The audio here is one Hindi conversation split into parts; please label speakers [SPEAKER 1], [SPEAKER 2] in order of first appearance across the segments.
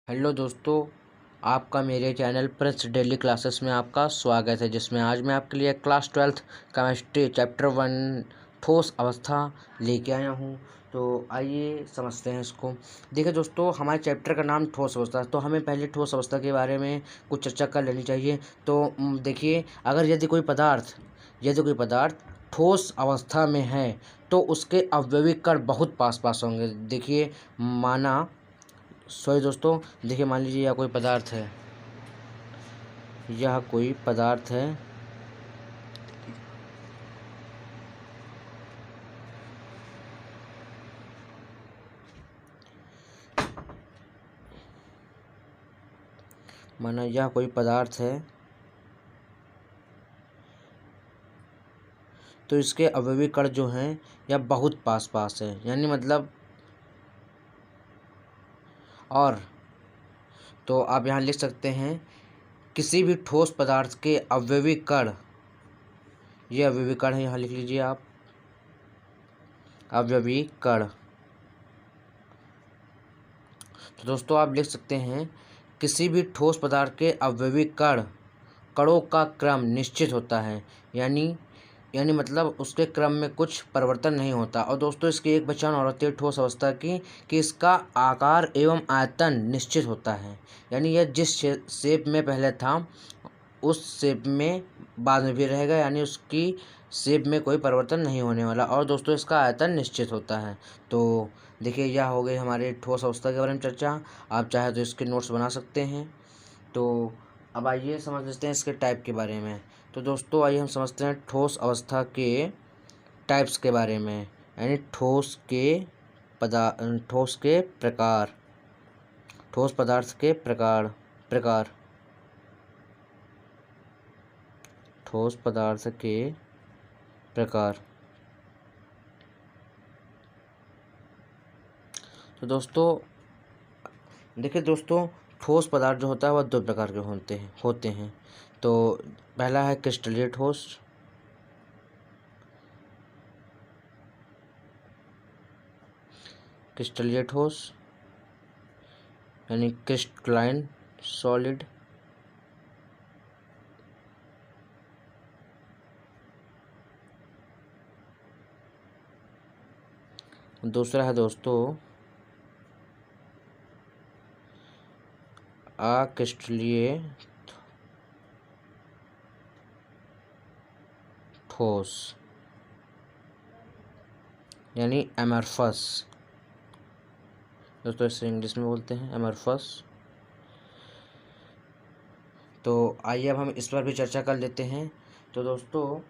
[SPEAKER 1] हेलो दोस्तों, आपका मेरे चैनल प्रिंस डेली क्लासेस में आपका स्वागत है, जिसमें आज मैं आपके लिए क्लास 12th केमिस्ट्री चैप्टर 1 ठोस अवस्था लेके आया हूँ। तो आइए समझते हैं इसको। देखिए दोस्तों, हमारे चैप्टर का नाम ठोस अवस्था है, तो हमें पहले ठोस अवस्था के बारे में कुछ चर्चा कर लेनी चाहिए। तो देखिए, अगर यदि कोई पदार्थ ठोस अवस्था में है तो उसके अवयविक कण बहुत पास पास होंगे। देखिए दोस्तों, देखिए मान लीजिए यह कोई पदार्थ है। माना यह कोई पदार्थ है, तो इसके अवयवी कण जो हैं यह बहुत पास पास है, यानी मतलब। और तो आप यहाँ लिख सकते हैं किसी भी ठोस पदार्थ के अवयवी कण, ये अवयवी कण है, यहाँ लिख लीजिए आप अवयवी कण। तो दोस्तों आप लिख सकते हैं किसी भी ठोस पदार्थ के अवयवी कणों का क्रम निश्चित होता है, यानी मतलब उसके क्रम में कुछ परिवर्तन नहीं होता। और दोस्तों इसकी एक पहचान और होती है ठोस अवस्था की कि इसका आकार एवं आयतन निश्चित होता है, यानी यह जिस शेप में पहले था उस शेप में बाद में भी रहेगा, यानी उसकी शेप में कोई परिवर्तन नहीं होने वाला। और दोस्तों इसका आयतन निश्चित होता है। तो देखिए, यह हो गई हमारे ठोस अवस्था के बारे में चर्चा। आप चाहे तो इसके नोट्स बना सकते हैं। तो अब आइए समझ लेते हैं इसके टाइप के बारे में। तो दोस्तों आइए हम समझते हैं ठोस अवस्था के टाइप्स के बारे में, यानी ठोस के प्रकार, ठोस पदार्थ के प्रकार ठोस पदार्थ के प्रकार। तो दोस्तों देखिए दोस्तों, ठोस पदार्थ जो होता है वह दो प्रकार के होते हैं। तो पहला है क्रिस्टलीय ठोस। क्रिस्टलीय ठोस यानी क्रिस्टलाइन सॉलिड। दूसरा है दोस्तों अक्रिस्टलीय ठोस यानी एमरफस। दोस्तों इसे इंग्लिश में बोलते हैं एमरफस। तो आइए अब हम इस पर भी चर्चा कर लेते हैं। तो दोस्तों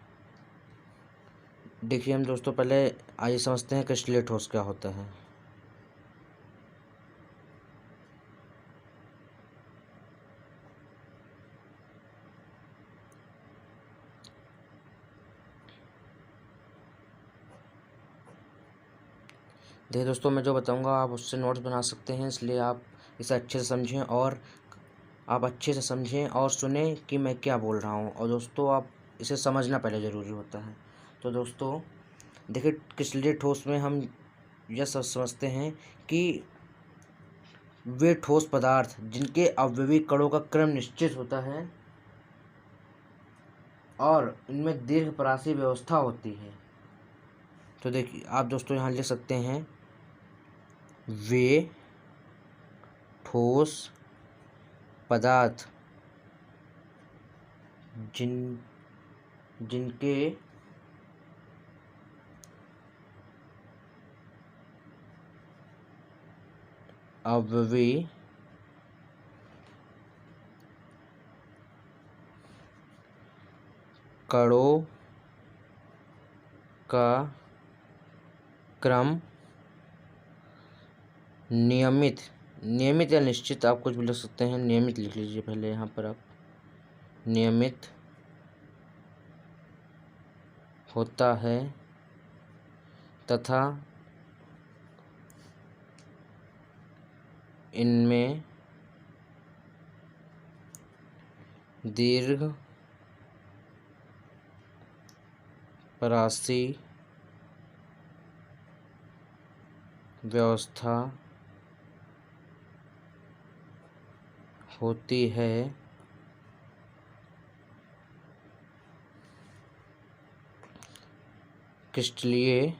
[SPEAKER 1] देखिए, हम दोस्तों पहले आइए समझते हैं क्रिस्टलीय ठोस क्या होता है। देखिए दोस्तों, मैं जो बताऊंगा आप उससे नोट्स बना सकते हैं, इसलिए आप इसे अच्छे से समझें और सुने कि मैं क्या बोल रहा हूँ। और दोस्तों आप इसे समझना पहले ज़रूरी होता है। तो दोस्तों देखिए, क्रिस्टलीय ठोस में हम यह समझते हैं कि वे ठोस पदार्थ जिनके अवयवी कणों का क्रम निश्चित होता है और इनमें दीर्घपरासीय व्यवस्था होती है। तो देखिए आप दोस्तों यहाँ लिख सकते हैं वे ठोस पदार्थ जिनके अवयवी कणों का क्रम नियमित या निश्चित, आप कुछ भी लिख सकते हैं। नियमित लिख लीजिए पहले यहाँ पर आप, नियमित होता है तथा इनमें दीर्घपरासीय व्यवस्था होती है क्रिस्टलीय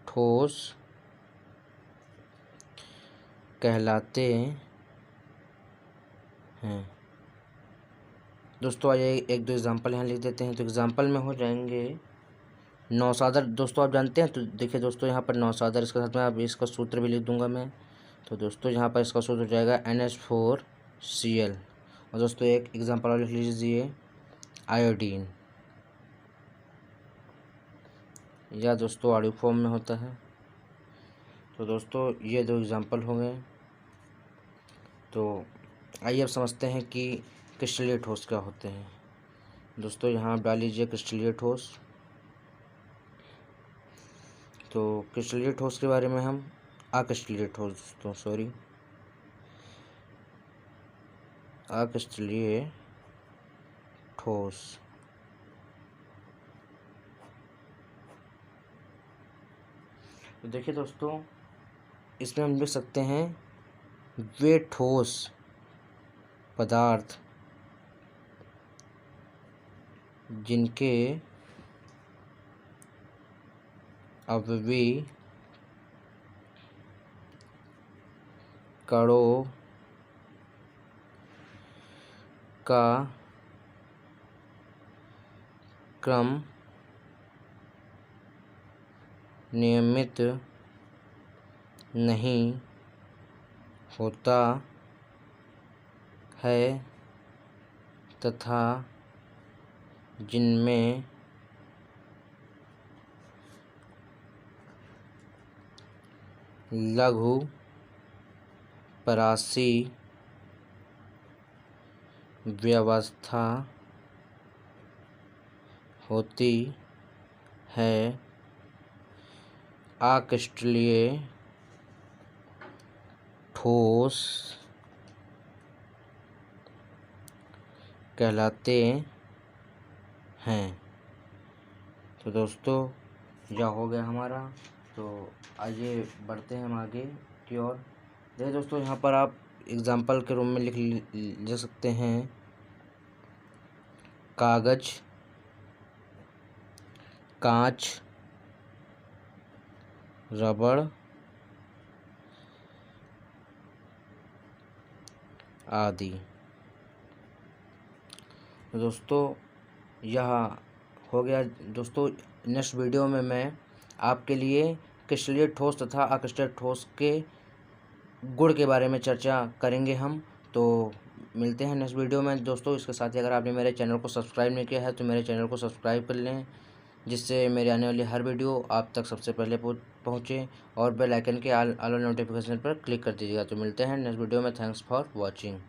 [SPEAKER 1] ठोस कहलाते हैं। दोस्तों आइए एक दो एग्जांपल यहाँ लिख देते हैं। तो एग्जांपल में हो जाएंगे नौसादर। दोस्तों आप जानते हैं, तो देखिए दोस्तों यहाँ पर नौसादर, इसके साथ में अब इसका सूत्र भी लिख दूंगा मैं। तो दोस्तों यहाँ पर इसका सूत्र हो जाएगा NH4Cl। और दोस्तों एक एग्जांपल और लिख लीजिए आयोडीन, या दोस्तों आड़ू फॉर्म में होता है। तो दोस्तों ये दो एग्जांपल हो गए। तो आइए अब समझते हैं कि क्रिस्टलीय ठोस क्या होते हैं। दोस्तों यहाँ डाल लीजिए क्रिस्टलीय ठोस। तो क्रिस्टलीय ठोस के बारे में हम अक्रिस्टलीय ठोस, दोस्तों सॉरी, अक्रिस्टलीय ठोस। तो देखिए दोस्तों इसमें हम लिख सकते हैं वे ठोस पदार्थ जिनके अवयवी कणों का क्रम नियमित नहीं होता है तथा जिनमें लघु परासी व्यवस्था होती है, अक्रिस्टलीय ठोस कहलाते हैं। तो दोस्तों यह हो गया हमारा। तो आइए बढ़ते हैं हम आगे की ओर। देखिए दोस्तों यहाँ पर आप एग्जाम्पल के रूप में लिख सकते हैं कागज, कांच, रबड़ आदि। दोस्तों यह हो गया। दोस्तों नेक्स्ट वीडियो में मैं आपके लिए क्रिस्टलीय ठोस तथा अक्रिस्टलीय ठोस के गुण के बारे में चर्चा करेंगे हम। तो मिलते हैं नेक्स्ट वीडियो में दोस्तों। इसके साथ ही अगर आपने मेरे चैनल को सब्सक्राइब नहीं किया है तो मेरे चैनल को सब्सक्राइब कर लें, जिससे मेरे आने वाली हर वीडियो आप तक सबसे पहले पहुँचे, और बेल आइकन के ऑल नोटिफिकेशन पर क्लिक कर दीजिएगा। तो मिलते हैं नेक्स्ट वीडियो में। Thanks for watching.